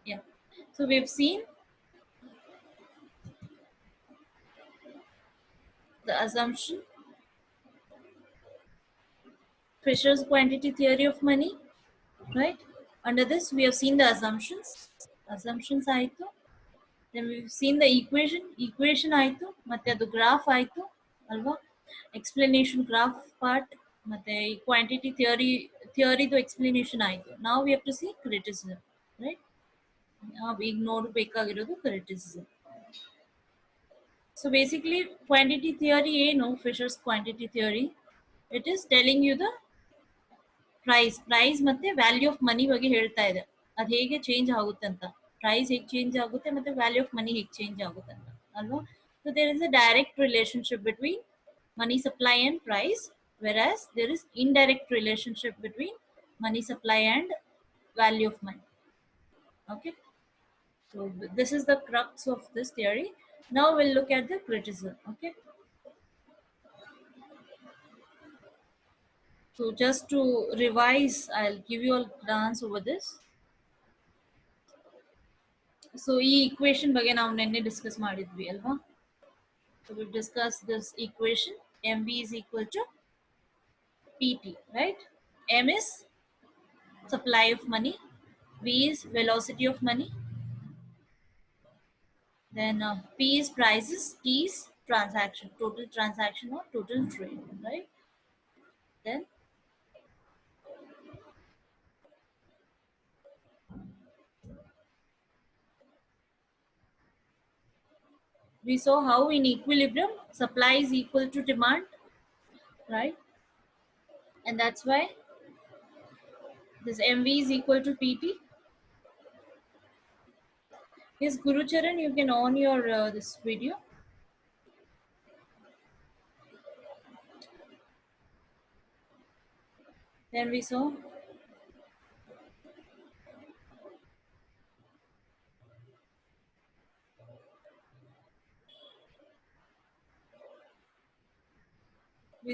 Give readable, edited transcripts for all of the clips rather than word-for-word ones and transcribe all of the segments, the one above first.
Yeah. So we've seen the assumption, Fisher's quantity theory of money, right? Under this, we have seen the assumptions. Assumptions ಆಯ್ತು. Then we've seen the equation ಆಯ್ತು. ಮತ್ತೆ ಅದು graph ಆಯ್ತು ಅಲ್ವಾ? Explanation graph part ಮತ್ತೆ quantity theory ದು explanation ಆಯ್ತು. Now we have to see criticism, right? ನಾವು ಈಗ ನೋಡಬೇಕಾಗಿರೋದು criticism. So basically, quantity theory ಏನು? Fisher's quantity theory. It is telling you the price ಮತ್ತೆ ವ್ಯಾಲ್ಯೂ ಆಫ್ ಮನಿ ಬಗ್ಗೆ ಹೇಳ್ತಾ ಇದೆ. ಅದು ಹೇಗೆ ಚೇಂಜ್ ಆಗುತ್ತೆ ಅಂತ, ಪ್ರೈಸ್ ಹೇಗೆ ಚೇಂಜ್ ಆಗುತ್ತೆ ಮತ್ತೆ ವ್ಯಾಲ್ಯೂ ಆಫ್ ಮನಿ ಹೇಗೆ ಚೇಂಜ್ ಆಗುತ್ತೆ ಅಂತ ಅಲ್ವಾ. So there is a direct relationship between money supply and price, whereas there is indirect relationship between money supply and value of money. Okay, so this is the crux of this theory. Now we'll look at the criticism. Okay, so just to revise, I'll give you a glance over this. So ಈ equation ಬಗ್ಗೆ ನಾವು ನಿನ್ನೆ discuss ಮಾಡಿದ್ವಿ ಅಲ್ವಾ. So we discuss this equation, M V is equal to P T, right? M is supply of money, v is velocity of money, then p is prices, t is transaction, total transaction or total trade, right? Then we saw how in equilibrium supply is equal to demand, right? And that's why this mv is equal to pt. Yes, Guru Charan, you can on your this video. Then we saw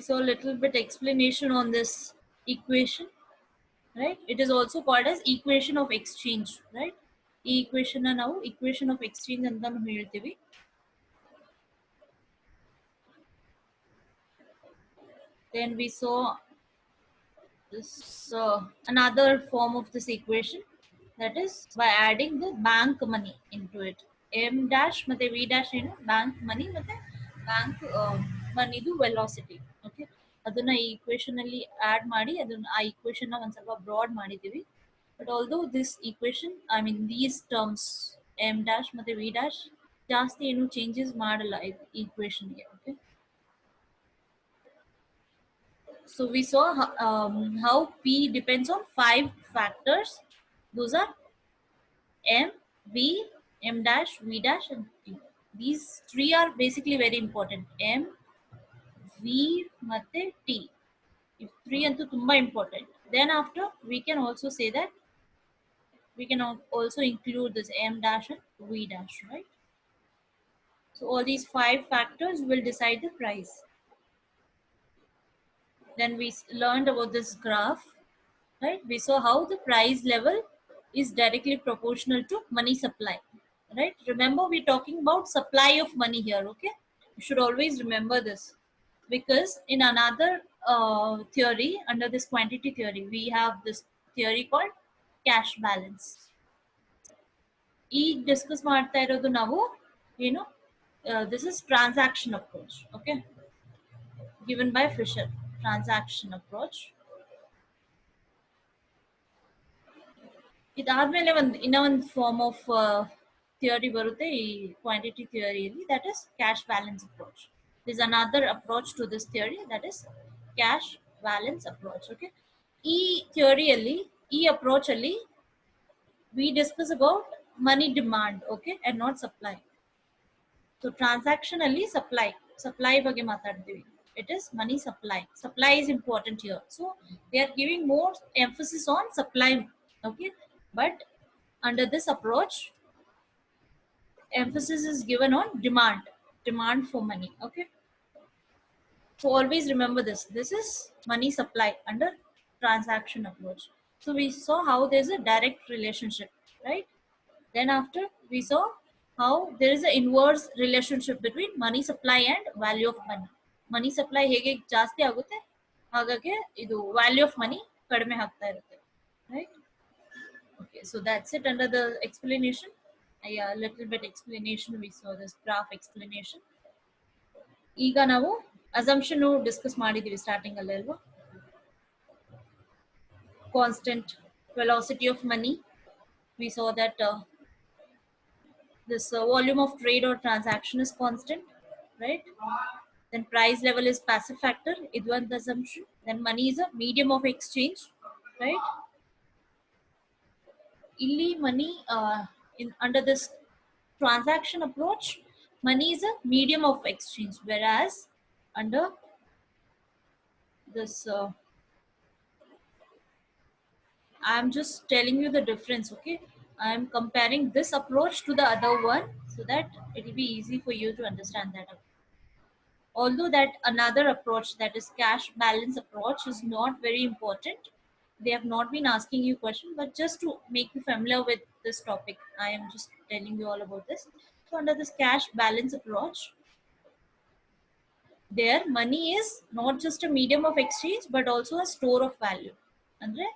a little bit explanation on this equation, right? It is also called as equation of exchange, right? ಈ equation ನಾವು equation of exchange ಅಂತ ಹೇಳ್ತೀವಿ. Then we saw this another form of this equation, that is by adding the bank money into it. M dash ಮತ್ತೆ V dash ಏನು? Bank money ಮತ್ತೆ bank money ದು velocity. Okay, ಅದನ್ನ ಈ equation ಅಲ್ಲಿ add ಮಾಡಿ ಅದನ್ನ ಆ equation ನ ಒಂದ್ ಸ್ವಲ್ಪ broad ಮಾಡಿದೀವಿ. But although this equation, I mean these terms m dash ಮತ್ತೆ v dash ಜಾಸ್ತಿ ಏನು changes ಮಾಡಲ್ಲ equation ಗೆ. Okay, so we saw how p depends on 5 factors. Those are m, v, m dash, v dash and t. These three are basically very important. M, v ಮತ್ತೆ t. If 3 ಅಂತೂ ತುಂಬಾ important. Then after we can also say that we can also include this m dash and v dash, right? So all these 5 factors will decide the price. Then we learned about this graph, right? We saw how the price level is directly proportional to money supply, right? Remember, we're talking about supply of money here. Okay, you should always remember this, because in another theory, under this quantity theory, we have this theory called cash balance. ಈಗ discuss ಮಾಡ್ತಾ ಇರೋದು ನಾವು ಏನು, this is transaction approach. Okay, given by Fisher, transaction approach. ಇದಾದ್ಮೇಲೆ ಇನ್ನ ಒಂದು form of theory ಬರುತ್ತೆ ಈ quantity ಥಿಯರಿಯಲ್ಲಿ, that is cash balance approach. There's another approach to this theory, that is cash balance approach. Okay, ಈ ಥಿಯರಿಯಲ್ಲಿ, ಈ approach ಅಲ್ಲಿ we discuss about money demand, okay, and not supply. So transaction ಅಲ್ಲಿ supply ಬಗ್ಗೆ ಮಾತಾಡ್ತೀವಿ. It is money supply. Supply is important here. So they are giving more emphasis on supply. Okay, but under this approach, emphasis is given on demand for money. Okay, so always remember this. This is money supply under transaction approach. So we saw how there's a direct relationship, right? Then after we saw how there is an inverse relationship between money supply and value of money. Money supply ಹೇಗೆ ಜಾಸ್ತಿ ಆಗುತ್ತೆ ಹಾಗಾಗಿ ಇದು value of money ಕಡಿಮೆ ಆಗ್ತಾ ಇರುತ್ತೆ, right? Okay, so that's it under the explanation. Yeah, little bit explanation. We saw this graph explanation. ಈಗ ನಾವು assumption ಡಿಸ್ಕಸ್ ಮಾಡಿದೀವಿ ಸ್ಟಾರ್ಟಿಂಗ್ ಅಲ್ಲಿ ಅಲ್ವಾ. Constant velocity of money. We saw that this volume of trade or transaction is constant, right? Then price level is passive factor. It was the assumption. Then money is a medium of exchange, right? Illi money in under this transaction approach, money is a medium of exchange, whereas under this I'm just telling you the difference, okay? I'm comparing this approach to the other one so that it will be easy for you to understand that. Although that another approach, that is cash balance approach, is not very important. They have not been asking you question, but just to make you familiar with this topic, I am just telling you all about this. So under this cash balance approach, their money is not just a medium of exchange but also a store of value. Andre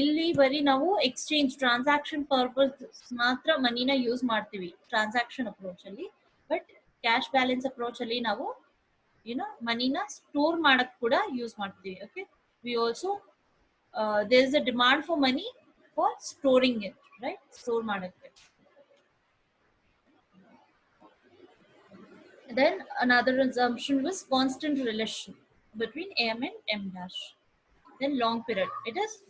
ಇಲ್ಲಿ ಬರೀ ನಾವು exchange transaction purpose ಮಾತ್ರ ಮನಿನ use ಮಾಡ್ತೀವಿ transaction approach ಅಲ್ಲಿ. But cash balance approach ಅಲ್ಲಿ ನಾವು ಮನಿನ ಸ್ಟೋರ್ ಮಾಡಕ್ ಕೂಡ ಯೂಸ್ ಮಾಡ್ತೀವಿ. Okay, we also there is a demand for money for storing it, right? Store ಮಾಡಕ್ಕೆ. Then another assumption was constant relation between M and M dash. Then long period.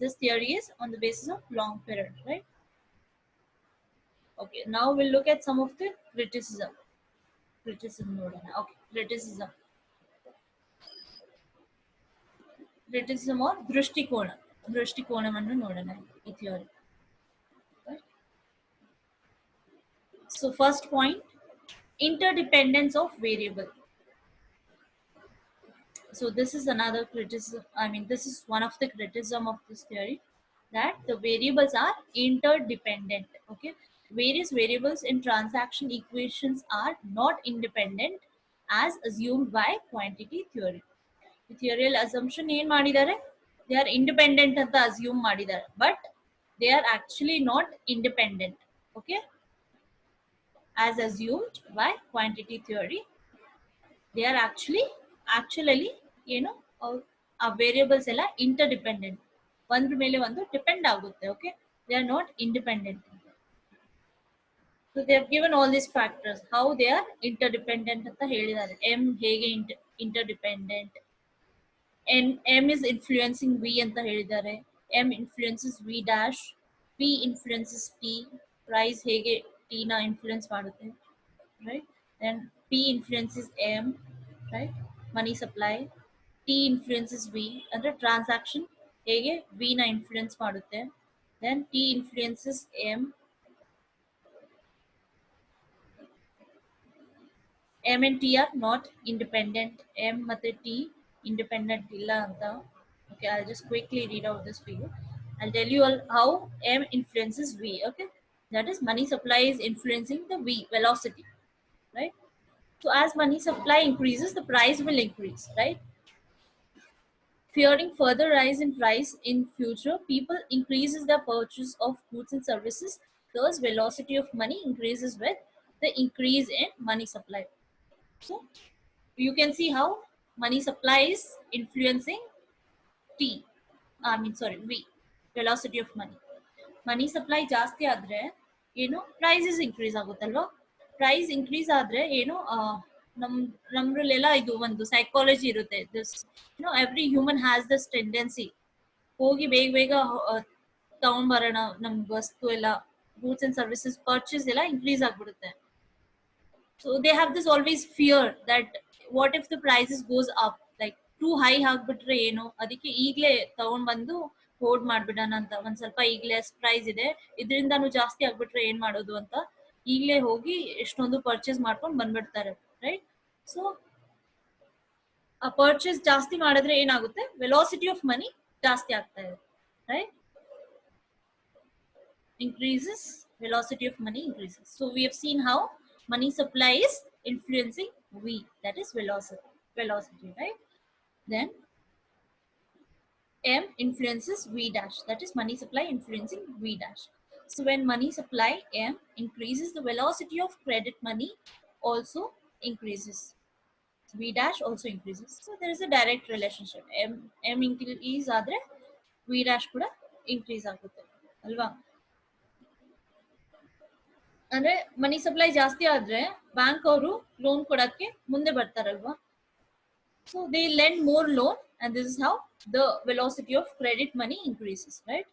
This theory is on the basis of long period, right? Okay, now we'll look at some of the criticism. Okay, criticism or ದೃಷ್ಟಿಕೋನವನ್ನು ನೋಡೋಣ ಈ theory. Right? So first point, interdependence of variable. So this is another criticism. I mean, this is one of the criticism of this theory, that the variables are interdependent. Okay, various variables in transaction equations are not independent as assumed by quantity theory. The theoretical assumption ಏನು ಮಾಡಿದ್ದಾರೆ, they are independent ಅಂತ assume ಮಾಡಿದ್ದಾರೆ, but they are actually not independent. Okay, as assumed by quantity theory, they are actually ಆ variables ಎಲ್ಲ interdependent, ಒಂದ್ರ ಮೇಲೆ ಒಂದು depend ಆಗುತ್ತೆ. Okay, they are not independent. So they have given all these factors how they are interdependent ಅಂತ ಹೇಳಿದ್ದಾರೆ. M ಹೇಗೆ interdependent, M is influencing V ಅಂತ ಹೇಳಿದ್ದಾರೆ. M influences V dash, P influences T, price ಹೇಗೆ T ನ influence ಮಾಡುತ್ತೆ, right? Then P influences M, right? Money supply. T influences V, ಅಂದ್ರೆ transaction ಹೇಗೆ V ನ influence ಮಾಡುತ್ತೆ. Then T influences M. M and T are not independent. M ಮತ್ತೆ T independent ಇಲ್ಲ ಅಂತ. Okay, I'll just quickly read out this for you. I'll tell you all how M influences V. Okay, that is money supply is influencing the V velocity, right? So as money supply increases, the price will increase, right? Fearing further rise in price in future, people increases their purchase of goods and services. Thus, velocity of money increases with the increase in money supply. So you can see how money supply is influencing V, velocity of money. Money supply ಜಾಸ್ತಿ ಆದ್ರೆ prices increase ಆಗುತ್ತಲ್ವಾ. Price increase ಆದ್ರೆ ನಮ್ರಲ್ಲೆಲ್ಲ ಇದು ಒಂದು psychology ಇರುತ್ತೆ. This every human has this tendency, ಹೋಗಿ ಬೇಗ ಬೇಗ ತಗೊಂಡ್ಬರೋಣ ನಮ್ ವಸ್ತು ಎಲ್ಲ, ಗೂಡ್ಸ್ ಅಂಡ್ ಸರ್ವಿಸಸ್ ಪರ್ಚೇಸ್ ಎಲ್ಲ ಇನ್ಕ್ರೀಸ್ ಆಗ್ಬಿಡುತ್ತೆ. So they have this always fear that what if the prices goes up, like too high ಆಗ್ಬಿಟ್ರೆ ಅದಕ್ಕೆ ಈಗ್ಲೇ ತಗೊಂಡ್ ಬಂದು ಹೋಲ್ಡ್ ಮಾಡ್ಬಿಡೋಣ ಅಂತ, ಒಂದ್ ಸ್ವಲ್ಪ ಈಗ್ಲೇ ಪ್ರೈಸ್ ಇದೆ ಇದರಿಂದಾನು ಜಾಸ್ತಿ ಆಗ್ಬಿಟ್ರೆ ಏನ್ ಮಾಡೋದು ಅಂತ ಈಗ್ಲೇ ಹೋಗಿ ಎಷ್ಟೊಂದು ಪರ್ಚೇಸ್ ಮಾಡ್ಕೊಂಡು ಬಂದ್ಬಿಡ್ತಾರೆ, ರೈಟ್? ಸೊ ಆ ಪರ್ಚೇಸ್ ಜಾಸ್ತಿ ಮಾಡಿದ್ರೆ ಏನಾಗುತ್ತೆ, ವೆಲಾಸಿಟಿ ಆಫ್ ಮನಿ ಜಾಸ್ತಿ ಆಗ್ತಾ ಇದೆ, right? increases velocity of money increases. So we have seen how money supply is influencing V, that is velocity, right? Then M influences V dash, that is money supply influencing V dash. So when money supply M increases, the velocity of credit money also increases. V dash also increases. So there is a direct relationship. M increase ಆದರೆ V dash ಕೂಡ increase ಆಗುತ್ತೆ ಅಲ್ವಾ. ಅಂದ್ರೆ ಮನಿ supply ಜಾಸ್ತಿ ಆದ್ರೆ bank ಅವರು loan ಕೊಡಕ್ಕೆ ಮುಂದೆ ಬರ್ತಾರಲ್ವಾ. So they lend more loan, and this is how the velocity of credit money increases, right?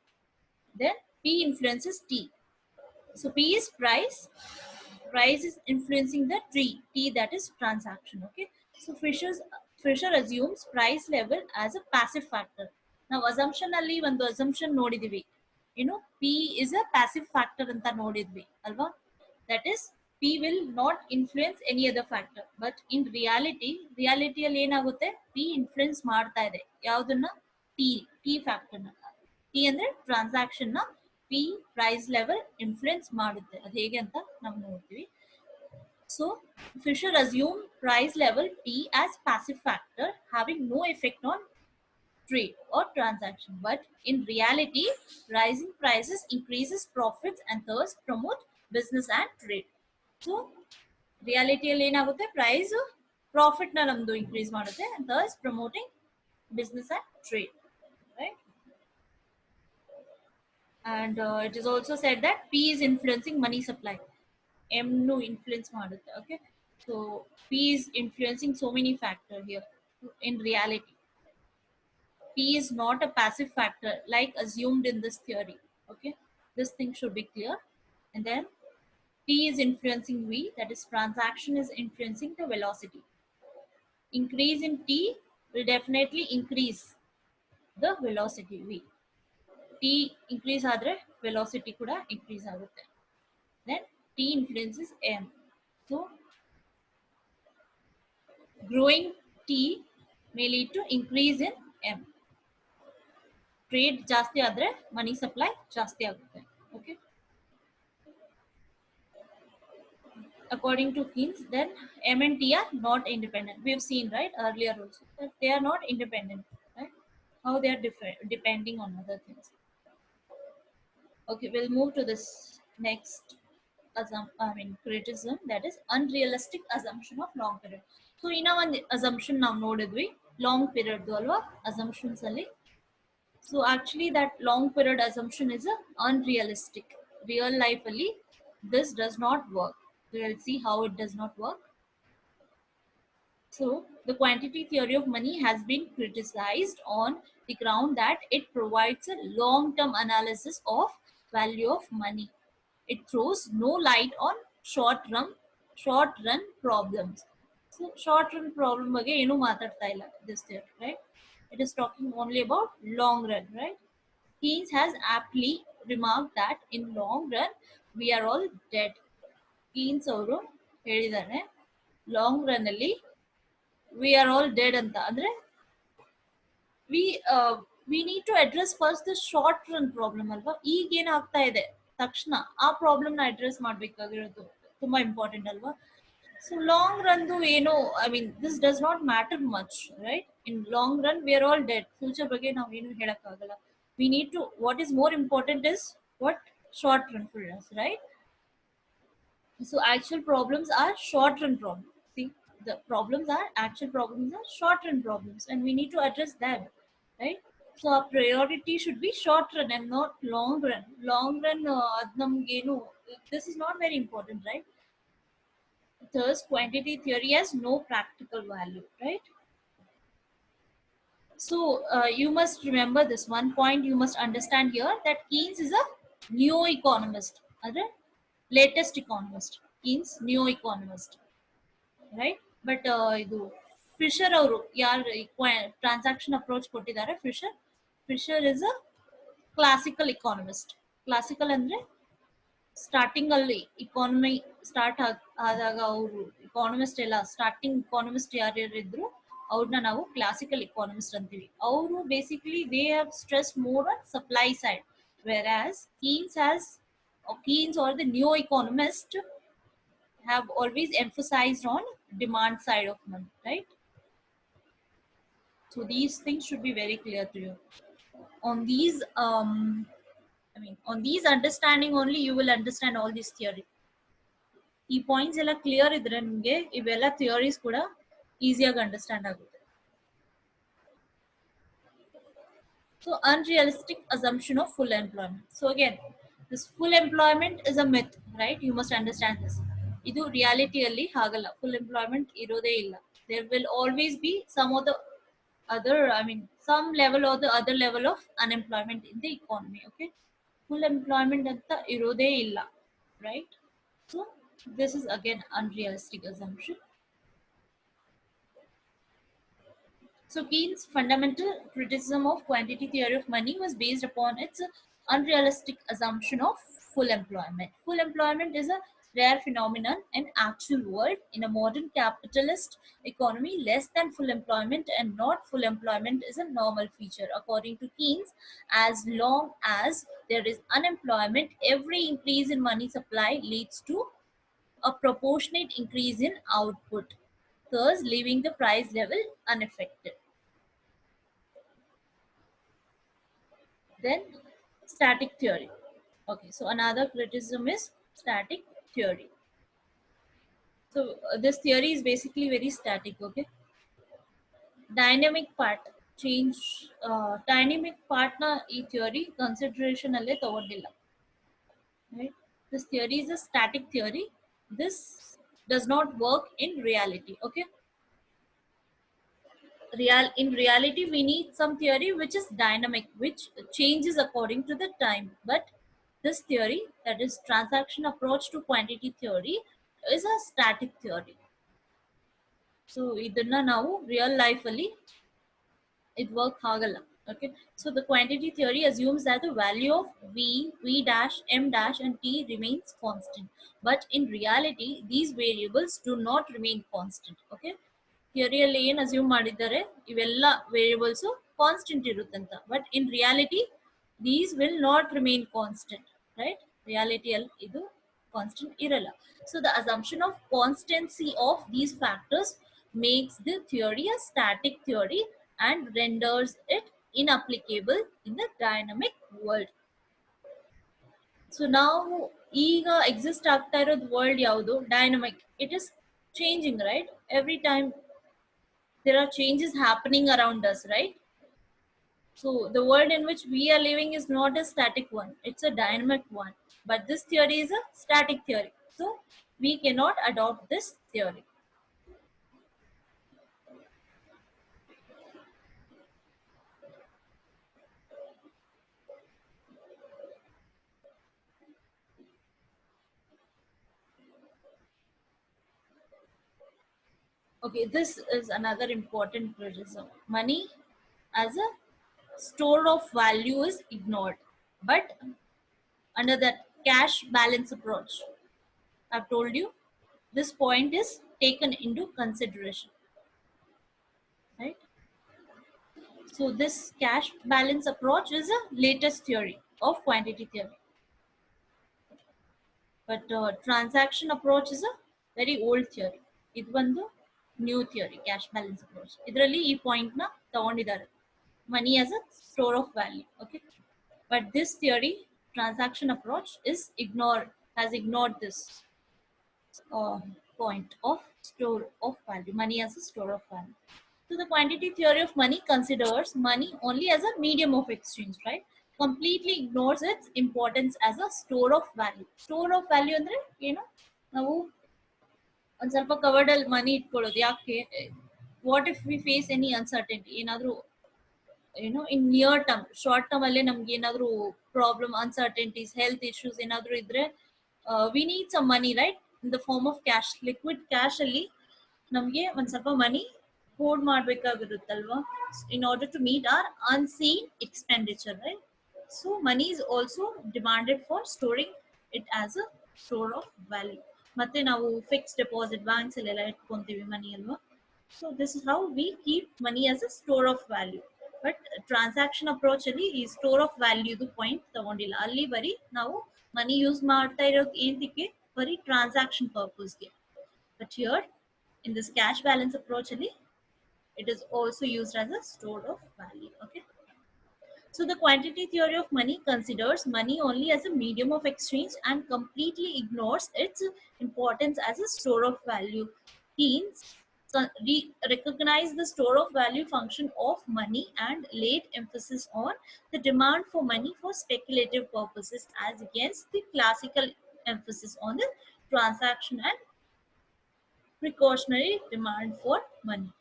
Then P influences T. So P is price. Price is influencing the T, that is transaction. Okay. So Fisher assumes price level as a passive factor. Now assumption ಅಲ್ಲಿ ಒಂದು assumption ನೋಡಿದೀವಿ. P is a passive factor ಅಂತ ನೋಡಿದ್ವಿ ಅಲ್ವಾ. That is, P will not influence any other factor. But in reality ಅಲ್ಲಿ ಏನಾಗುತ್ತೆ, P influence ಮಾಡ್ತಾ ಇದೆ ಯಾವುದನ್ನ, T factor ನ. T ಅಂದ್ರೆ transaction ನ P price level influence ಮಾಡುತ್ತೆ. ಅದು ಹೇಗೆ ಅಂತ ನಾವು ನೋಡ್ತೀವಿ. So Fisher assumed price level T as passive factor having no effect on trade or transaction. But in reality, rising prices increases profits and thus promote business and trade. So ರಿಯಾಲಿಟಿಯಲ್ಲಿ ಏನಾಗುತ್ತೆ, price profit ನ ನಮ್ದು increase ಮಾಡುತ್ತೆ, and thus promoting business and trade, right? And it is also said that P is influencing money supply. M nu influence ಮಾಡುತ್ತೆ. Okay, so P is influencing so many factors here. In reality, P is not a passive factor like assumed in this theory. Okay, this thing should be clear. And then T is influencing V, that is transaction is influencing the velocity. Increase in T will definitely increase the velocity V. T increase ಆದರೆ velocity ಕೂಡ increase ಆಗುತ್ತೆ. Then T influences M. So growing T may lead to increase in M. Trade ಜಾಸ್ತಿ ಆದರೆ money supply ಜಾಸ್ತಿ ಆಗುತ್ತೆ. Okay. According to Keynes, then M and T are not independent. We have seen, right, earlier also, that they are not independent, right? How they are depending on other things. Okay, we'll move to this next criticism, that is unrealistic assumption of long period. So in our assumption now ನೋಡಿದ್ವಿ long period ಅಲ್ವಾ assumptions ಅಲ್ಲಿ. So actually that long period assumption is a unrealistic. Real life ಅಲ್ಲಿ this does not work. We'll see how it does not work. So the quantity theory of money has been criticized on the ground that it provides a long-term analysis of value of money. It throws no light on short run problems. So short run problem ಬಗ್ಗೆ ಏನು ಮಾತಾಡ್ತಾ ಇಲ್ಲ this theory, right? It is talking only about long run, right? Keynes has aptly remarked that in long run we are all dead. Keynes ಅವರು ಹೇಳಿದಾರೆ long run ಅಲ್ಲಿ we are all dead ಅಂತ. ಅಂದ್ರೆ we need to address first the short run problem ಅಲ್ವಾ. ಈಗ ಏನಾಗ್ತಾ ಇದೆ ತಕ್ಷಣ ಆ ಪ್ರಾಬ್ಲಮ್ ನ ಅಡ್ರೆಸ್ ಮಾಡ್ಬೇಕಾಗಿರೋದು ತುಂಬಾ ಇಂಪಾರ್ಟೆಂಟ್ ಅಲ್ವಾ. ಸೊ ಲಾಂಗ್ ರನ್ ಏನು, I mean this does not matter much, right? In long run we are all dead. Future ಬಗ್ಗೆ ನಾವು ಏನು ಹೇಳಕ್ಕಾಗಲ್ಲ. We need to, what is more important is what short run for us, right? So actual problems are short run problems. See, the problems are actual problems are short run problems, and we need to address them, right? So our priority should be short run and not long run. Long run, this is not very important, right? Thus, quantity theory has no practical value, right? So you must remember this one point. You must understand here that Keynes is a neo-economist, other latest economist. Keynes neo-economist, right? But ಇದು Fisher ಅವರು ಯಾರು transaction approach ಕೊಟ್ಟಿದ್ದಾರೆ, Fisher is a classical economist. Classical ಅಂದ್ರೆ starting ಅಲ್ಲಿ economy start ಆದಾಗ ಅವರು economist ಎಲ್ಲ starting economist ಯಾರ್ಯಾರು ಇದ್ರು ಅವ್ರನ್ನ ನಾವು ಕ್ಲಾಸಿಕಲ್ ಇಕಾನಮಿಸ್ಟ್ ಅಂತೀವಿ. ಅವರು basically they have stress more on supply side, whereas Keynes has Keynes or the neo-economist have always emphasized on demand side of money, right? So these things should be very clear to you. On these, on these understanding only you will understand all this theory. ಈ points ಎಲ್ಲ clear ಇದ್ರೆ ನಿಮಗೆ ಇವೆಲ್ಲ theories ಕೂಡ ಈಸಿಯಾಗಿ understand ಆಗುತ್ತೆ. So unrealistic assumption of full employment. So again, this full employment is a myth, right? You must understand this. ಇದು ರಿಯಾಲಿಟಿಯಲ್ಲಿ ಹಾಗಲ್ಲ, ಫುಲ್ ಎಂಪ್ಲಾಯ್ಮೆಂಟ್ ಇರೋದೇ ಇಲ್ಲ. There will always be some of the other, some level or the other level of unemployment in the economy. Okay, full employment ಅಂತ ಇರೋದೇ ಇಲ್ಲ, right? So this is again unrealistic assumption. So Keynes' fundamental criticism of quantity theory of money was based upon its unrealistic assumption of full employment. Full employment is a rare phenomenon in actual world. In a modern capitalist economy, less than full employment and not full employment is a normal feature. According to Keynes, as long as there is unemployment, every increase in money supply leads to a proportionate increase in output, thus leaving the price level unaffected. Then static theory. Okay, so another criticism is static theory. So this theory is basically very static. Okay, dynamic part change, dynamic part na ee theory consideration alle tagondilla, right? This theory is a static theory. This does not work in reality. Okay, in reality we need some theory which is dynamic, which changes according to the time. But this theory, that is transaction approach to quantity theory, is a static theory. So idanna ನಾವು real life ಅಲ್ಲಿ it work ಆಗಲ್ಲ. Okay, so the quantity theory assumes that the value of v dash, m dash and t remains constant, but in reality these variables do not remain constant. Okay, ಥಿಯರಿಯಲ್ಲಿ ಏನು assume ಮಾಡಿದ್ದಾರೆ, ಇವೆಲ್ಲ variables constant ಇರುತ್ತಂತ. But in reality these will not remain constant, right? ರಿಯಾಲಿಟಿಯಲ್ಲಿ ಇದು constant ಇರಲ್ಲ. So the assumption of constancy of these factors makes the theory a static theory and renders it inapplicable in the dynamic world. So now ಈಗ exist ಆಗ್ತಾ ಇರೋದು world ಯಾವುದು? Dynamic. It is changing, right? Every time there are changes happening around us, right? So the world in which we are living is not a static one, it's a dynamic one. But this theory is a static theory, so we cannot adopt this theory. Okay, this is another important criticism. Money as a store of value is ignored, but under that cash balance approach, I've told you, this point is taken into consideration, right? So this cash balance approach is a latest theory of quantity theory, but transaction approach is a very old theory. It ಒಂದು new theory, cash balance approach. ಇದರಲ್ಲಿ ಈ point ನ ತಗೊಂಡಿದ್ದಾರೆ, money as a store of value. Okay, but this theory, transaction approach, has ignored this point of store of value, money as a store of value. So the quantity theory of money considers money only as a medium of exchange, right? Completely ignores its importance as a store of value. Store of value ಅಂದ್ರೆ ಏನು? ನಾವು ಒಂದ್ ಸ್ವಲ್ಪ covered ಅಲ್ಲಿ money ಇಟ್ಕೊಳ್ಳೋದು ಯಾಕೆ? What if we face any uncertainty, ಏನಾದ್ರೂ in near term, short term ಅಲ್ಲೇ ನಮ್ಗೆ ಏನಾದ್ರು ಪ್ರಾಬ್ಲಮ್, ಅನ್ಸರ್ಟೆನಿಟೀಸ್, ಹೆಲ್ತ್ ಇಶ್ಯೂಸ್ ಏನಾದ್ರು ಇದ್ರೆ we need some money, right? In the form of cash, liquid cash ಅಲ್ಲಿ ನಮ್ಗೆ ಒಂದ್ ಸ್ವಲ್ಪ ಮನಿ ಹೋಲ್ಡ್ ಮಾಡ್ಬೇಕಾಗಿರುತ್ತಲ್ವಾ, in order to meet our unseen expenditure, right? So money is also demanded for storing it as a store of value. ಮತ್ತೆ ನಾವು fix deposit banks ಅಲ್ಲೆಲ್ಲ ಇಟ್ಕೊಂತೀವಿ ಮನಿ ಅಲ್ವಾ. So this is how we keep money as a store of value. But transaction approach ಅಲ್ಲಿ ಈ store of ವ್ಯಾಲ್ಯೂದು point ತಗೊಂಡಿಲ್ಲ, ಅಲ್ಲಿ ಬರೀ ನಾವು ಮನಿ ಯೂಸ್ ಮಾಡ್ತಾ ಇರೋದು ಏನಕ್ಕೆ ಬರೀ ಟ್ರಾನ್ಸಾಕ್ಷನ್ ಪರ್ಪಸ್ಗೆ. But here in this cash balance approach ಅಲ್ಲಿ it is also used as a store of value. Okay, so the quantity theory of money considers money only as a medium of exchange and completely ignores its importance as a store of value. Teens recognize the store of value function of money and laid emphasis on the demand for money for speculative purposes as against the classical emphasis on the transaction and precautionary demand for money.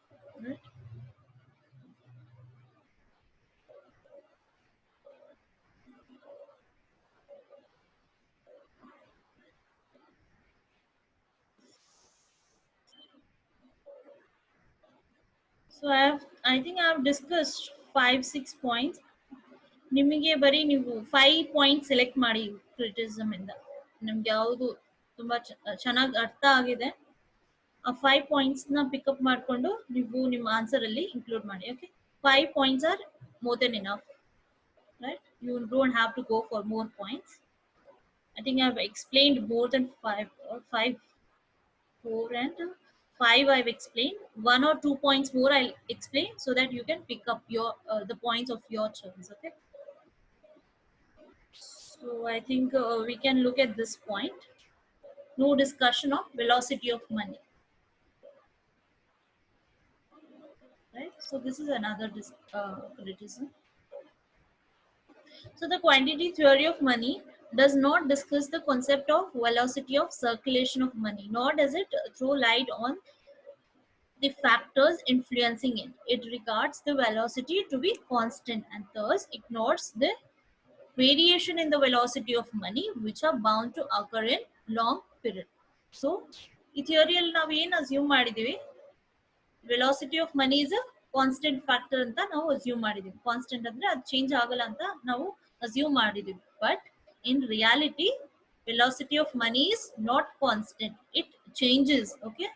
Right? So I think I have discussed 5 6 points. ನಿಮಗೆ ಬರೀ ನೀವು 5 point select ಮಾಡಿ criticism ಇಂದ ನಿಮ್ಗೆ ಯಾವುದು ತುಂಬಾ ಚೆನ್ನಾಗಿ ಅರ್ಥ ಆಗಿದೆ ಆ 5 ಪಾಯಿಂಟ್ಸ್ ಪಿಕಪ್ ಮಾಡಿಕೊಂಡು ನೀವು ನಿಮ್ಮ ಆನ್ಸರ್ ಅಲ್ಲಿ ಇನ್ಕ್ಲೂಡ್ ಮಾಡಿ. Okay, 5 points are more than enough, right? You don't have to go for more points. I think I have explained more than 5 4 and 5 I've explained. 1 or 2 points more I'll explain so that you can pick up your the points of your choice. Okay, so I think we can look at this point. No discussion of velocity of money, right? So this is another criticism. So the quantity theory of money does not discuss the concept of velocity of circulation of money, nor does it throw light on the factors influencing it. It regards the velocity to be constant and thus ignores the variation in the velocity of money which are bound to occur in long period. So ಈ ಥಿಯರಿಯಲ್ಲಿ ನಾವು ಏನು assume ಮಾಡಿದೀವಿ, velocity of money is a constant factor ಅಂತ ನಾವು assume ಮಾಡಿದೀವಿ. Constant ಅಂದ್ರೆ ಅದು change ಆಗಲ್ಲ ಅಂತ ನಾವು ಅಸ್ಯೂಮ್ ಮಾಡಿದೀವಿ. But in reality velocity of money is not constant, it changes. Okay,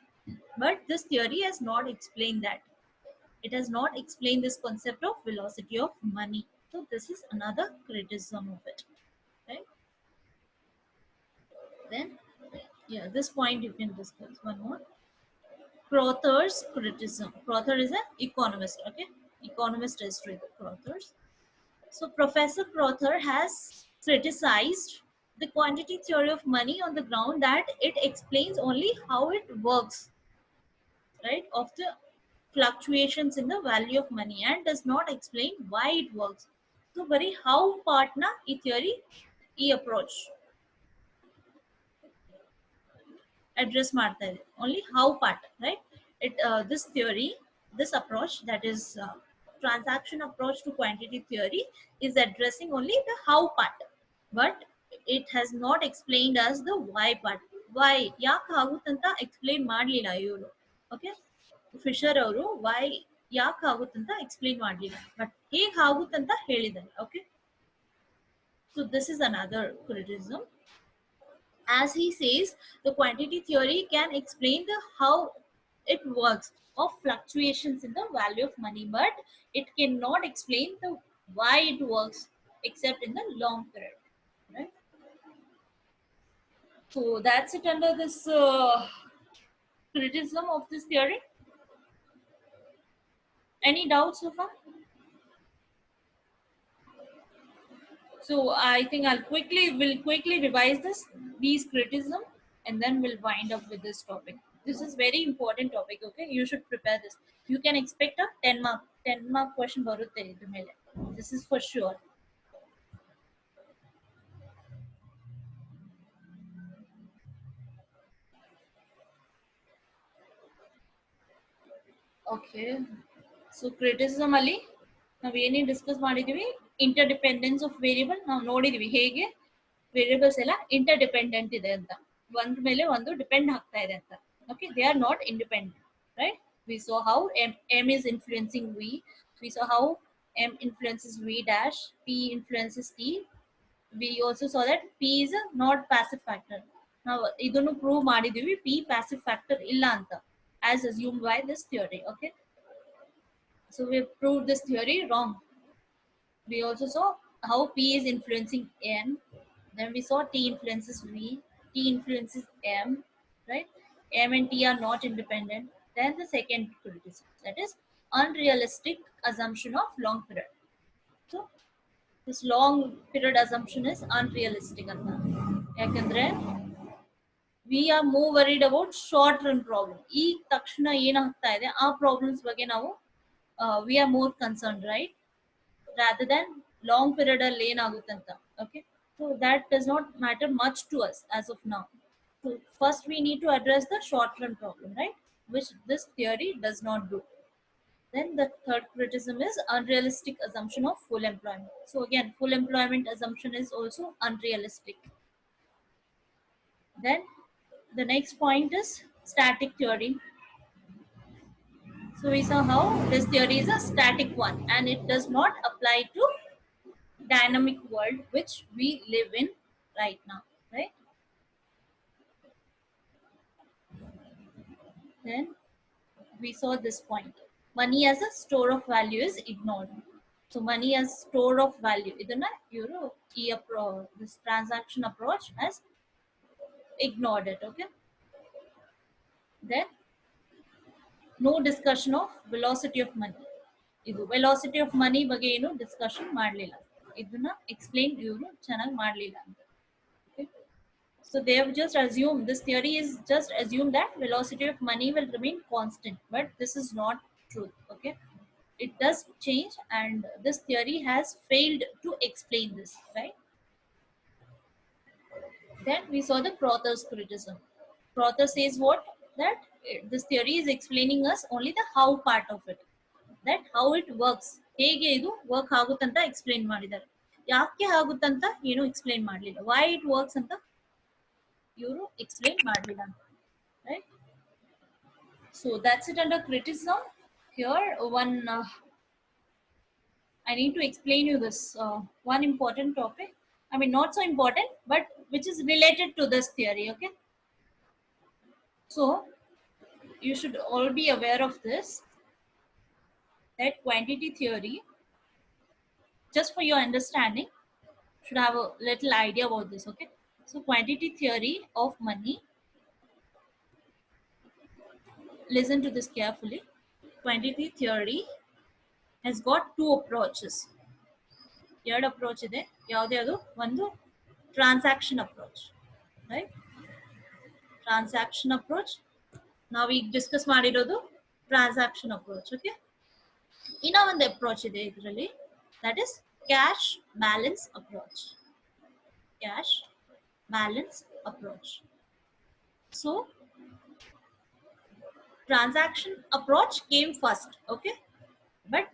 but this theory has not explained that. It has not explained this concept of velocity of money. So this is another criticism of it, right? Then yeah, this point you can discuss one more. Crother's criticism. Crother is an economist. Okay, economist history. Crother's. So Professor Crother has criticized the quantity theory of money on the ground that it explains only how it works, right, of the fluctuations in the value of money and does not explain why it works. So very how part na e theory e approach address ಮಾಡ್ತಾ ಇದೆ, only how part, right? It this theory, this approach, that is transaction approach to quantity theory, is addressing only the how part, but it has not explained us the why part. Why ಯಾಕೆ ಆಗುತ್ತಂತ explain ಮಾಡಲಿಲ್ಲ ಇವರು. Okay, Fisher ಅವರು Y ಯಾಕೆ ಆಗುತ್ತಂತ explain ಮಾಡಲಿಲ್ಲ, but ಹೇಗೆ ಆಗುತ್ತಂತ ಹೇಳಿದ್ದಾರೆ. Okay, so this is another criticism. As he says, the quantity theory can explain the how it works of fluctuations in the value of money, but it cannot explain the why it works except in the long period, right? So that's it under this criticism of this theory. Any doubts so far? So I think we'll quickly revise these criticism, and then we'll wind up with this topic. This is very important topic. Okay, you should prepare this. You can expect a 10 mark question ಬರುತ್ತೆ ಇದ್ರ ಮೇಲೆ. This is for sure. Okay, so criticism ಅಲ್ಲಿ ನಾವು ಏನೇನು discuss ಮಾಡಿದೀವಿ, inter dependence of variable ನಾವು ನೋಡಿದೀವಿ, ಹೇಗೆ ವೇರಿಯಬಲ್ಸ್ ಎಲ್ಲ ಇಂಟರ್ ಡಿಪೆಂಡೆಂಟ್ ಇದೆ ಅಂತ, ಒಂದ್ರ ಮೇಲೆ ಒಂದು ಡಿಪೆಂಡ್ ಆಗ್ತಾ ಇದೆ ಅಂತ. Okay, they are not independent, right? We saw how m is influencing v, we saw how m influences v dash, p influences t. We also saw that p is a not passive factor. ನಾವು ಇದನ್ನು prove ಮಾಡಿದೀವಿ p passive factor ಇಲ್ಲ ಅಂತ, as assumed by this theory. Okay, so we have proved this theory wrong. We also saw how p is influencing n, Then we saw T influences V, T influences M, right? M and T are not independent. Then the second criticism, that is unrealistic assumption of long period. So this long period assumption is unrealistic ಅಂತ ಯಾಕಂದ್ರೆ we are more worried about short run problem. ಈ ತಕ್ಷಣ ಏನಾಗ್ತಾ ಇದೆ ಆ problems ಬಗ್ಗೆ ನಾವು we are more concerned, right? Rather than long period ಅಲ್ಲಿ ಏನಾಗುತ್ತೆ ಅಂತ. Okay, so that does not matter much to us as of now. So first we need to address the short run problem, right, which this theory does not do. Then the third criticism is unrealistic assumption of full employment. So again, full employment assumption is also unrealistic. Then the next point is static theory. So we saw how this theory is a static one and it does not apply to dynamic world which we live in right now, right? Then we saw this point. Money as a store of value is ignored. So money as store of value. Idana this transaction approach has ignored it. Okay. Then no discussion of velocity of money. ಇದು velocity of money ಬಗ್ಗೆ ಏನು discussion ಮಾಡಲಿಲ್ಲ, ಇದನ್ನ explain ಇವರು ಚೆನ್ನಾಗಿ ಮಾಡಲಿಲ್ಲ ಅಂತ. So they have just assumed, this theory is just assumed that velocity of money will remain constant, but this is not true. Okay, it does change and this theory has failed to explain this, right? Then we saw the Crother's criticism. Crother says what? That this theory is explaining us only the how part of it, that how it works, ಹೇಗೆ ಇದು work ಆಗುತ್ತಂತ explain ಮಾಡಿದ್ದಾರೆ, ಯಾಕೆ ಆಗುತ್ತಂತ ಏನು explain ಮಾಡಲಿಲ್ಲ, why it works ಅಂತ ಇವರು explain ಮಾಡಲಿಲ್ಲ ಅಂತ, right? So that's it under criticism. Here one I need to explain you this one important topic, I mean not so important but which is related to this theory. Okay, so you should all be aware of this, that quantity theory, just for your understanding, should have a little idea about this. Okay, so quantity theory of money, listen to this carefully. Quantity theory has got two approaches. ಎರಡು approach ಇದೆ, ಯಾವುದೇ ಅದು ಒಂದು transaction approach, right? Transaction approach ನಾವೀಗ discuss ಮಾಡಿರೋದು transaction approach. Okay, ಇನ್ನೂ ಒಂದು approach ಇದೆ ಇದರಲ್ಲಿ, that is cash balance approach. Cash balance approach. So transaction approach came first, okay, but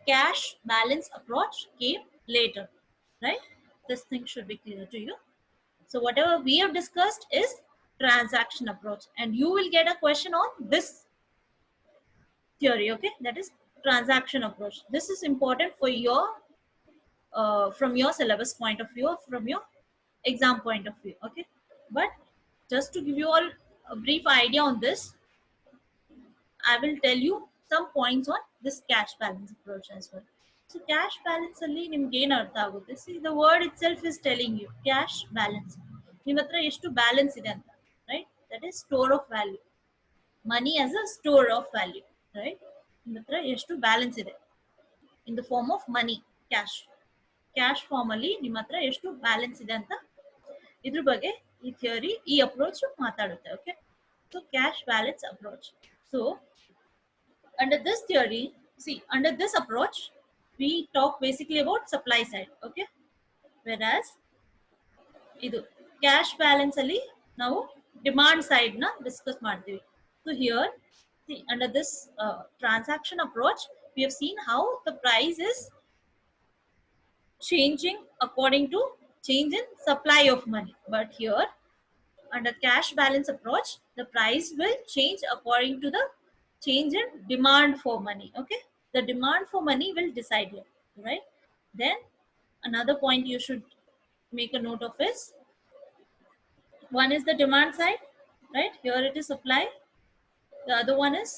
cash balance approach came later, right? This thing should be clear to you. So whatever we have discussed is transaction approach and you will get a question on this theory, okay, that is transaction approach. This is important for your from your syllabus point of view, from your exam point of view. Okay, but just to give you all a brief idea on this, I will tell you some points on this cash balance approach as well. So cash balance alli nimge ಏನು ಅರ್ಥ ಆಗುತ್ತೆ? See, the word itself is telling you cash balance. ನಿಮ್ಮ ಹತ್ರ ಎಷ್ಟು balance ಇದೆ ಅಂತ, right? That is store of value. Money as a store of value, right? ನಿಮ್ಮ ಹತ್ರ ಎಷ್ಟು ಬ್ಯಾಲೆನ್ಸ್ ಇದೆ in the form of money, cash. Cash form ಅಲ್ಲಿ ನಿಮ್ಮ ಹತ್ರ ಎಷ್ಟು ಬ್ಯಾಲೆನ್ಸ್ ಇದೆ ಅಂತ ಇದ್ರ ಬಗ್ಗೆ ಈ ಥಿಯರಿ, ಈ ಅಪ್ರೋಚ್ ಮಾತಾಡುತ್ತೆ. Okay, so cash balance approach. So under this theory, see under this approach we talk basically about supply side. Okay, whereas ಇದು ಕ್ಯಾಶ್ ಬ್ಯಾಲೆನ್ಸ್ ಅಲ್ಲಿ ನಾವು ಡಿಮಾಂಡ್ ಸೈಡ್ ನ ಡಿಸ್ಕಸ್ ಮಾಡ್ತೀವಿ. So here under this transaction approach we have seen how the price is changing according to change in supply of money, but here under cash balance approach the price will change according to the change in demand for money. Okay, the demand for money will decide here, right? Then another point you should make a note of is, one is the demand side, right? Here it is supply. The other one is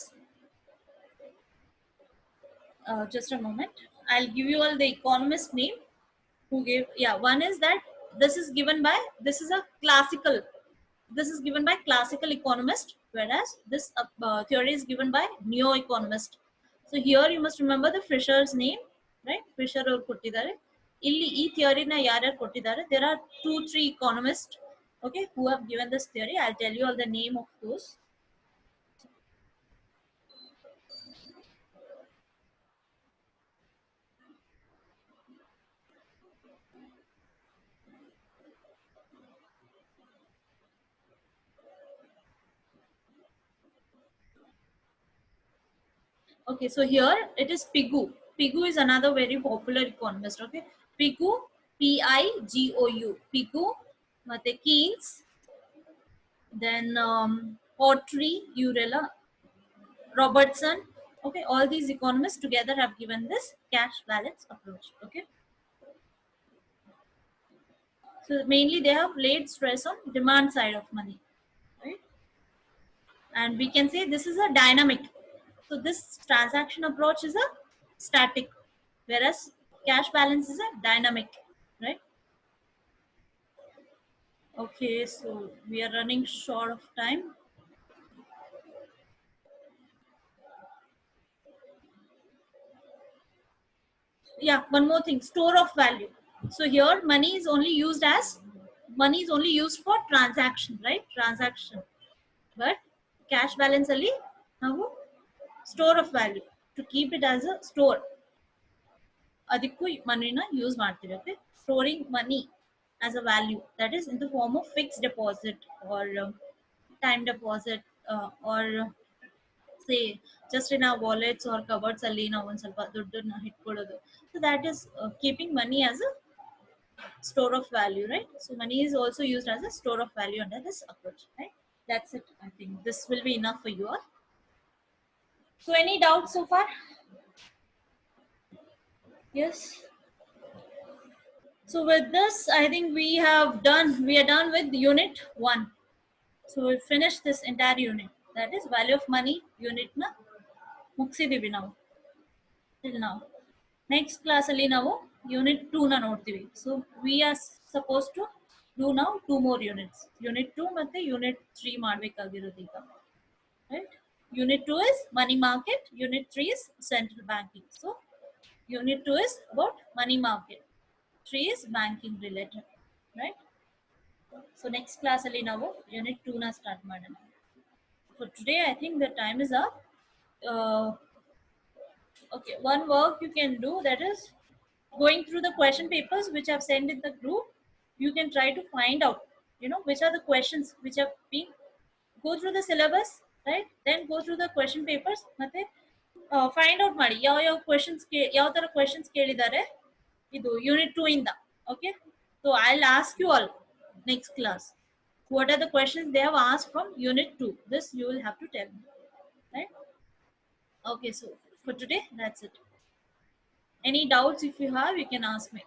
just a moment, I'll give you all the economist name who gave, yeah, one is that this is given by, this is a classical, this is given by classical economist, whereas this theory is given by neo-economist. So here you must remember the Fisher's name, right? Fisher or kottidare. Illi ee theory na yaryar kottidare. There are 2-3 economists, okay, who have given this theory. I'll tell you all the name of those. Okay, so here it is Pigou. Pigou is another very popular economist. Okay, Pigou, Pigou, Pigou, mate Keynes, then Autry, Urella, Robertson. Okay, all these economists together have given this cash balance approach. Okay, so mainly they have laid stress on demand side of money, right? And we can say this is a dynamic. So this transaction approach is a static, whereas cash balance is a dynamic, right? Okay, so we are running short of time. Yeah, one more thing, store of value. So here money is only used as, money is only used for transaction, right? Transaction. But cash balance only ನಾವು store of value, to keep it as a store. ಅದಕ್ಕೂ ಮನಿನ use ಮಾಡ್ತೀವಿ. Okay, storing money as a value, that is in the form of fixed deposit or time deposit, or say just in our wallets or cupboards ಅಲ್ಲಿ ನಾವು ಒಂದು ಸ್ವಲ್ಪ ದುಡ್ಡನ್ನ ಇಟ್ಕೊಳ್ಳೋದು. So that is keeping money as a store of value, right? So money is also used as a store of value under this approach, right? That's it. I think this will be enough for you all. So any doubts so far? Yes. So with this, I think we are done with unit 1. So we finished this entire unit. That is value of money unit na ಮುಗಿಸಿದೀವಿ ನಾವು till now. Next class ಅಲ್ಲಿ ನಾವು unit 2 ನ ನೋಡ್ತೀವಿ. So we are supposed to do now 2 more units. Unit 2 ಮತ್ತೆ unit 3 ಮಾಡಬೇಕಾಗಿರೋದು ಈಗ. Right? Unit 2 is money market. Unit 3 is central banking. So unit 2 is about money market. 3 is banking related. Right? So next class ಅಲ್ಲಿ ನಾವು unit 2 ನ start ಮಾಡೋಣ. For today, I think the time is up. Okay, one work you can do, that is going through the question papers which I've sent in the group. You can try to find out, which are the questions which have been, go through the syllabus, right? Then go through the question papers. ಮತ್ತೆ find out ಮಾಡಿ ಯಾವ questions ಯಾವ ತರ questions ಕೇಳಿದ್ದಾರೆ ಇದು unit 2 ಇಂದ. Okay, so I'll ask you all next class what are the questions they have asked from unit 2. This you will have to tell me, right? Okay, so for today that's it. Any doubts if you have, you can ask me.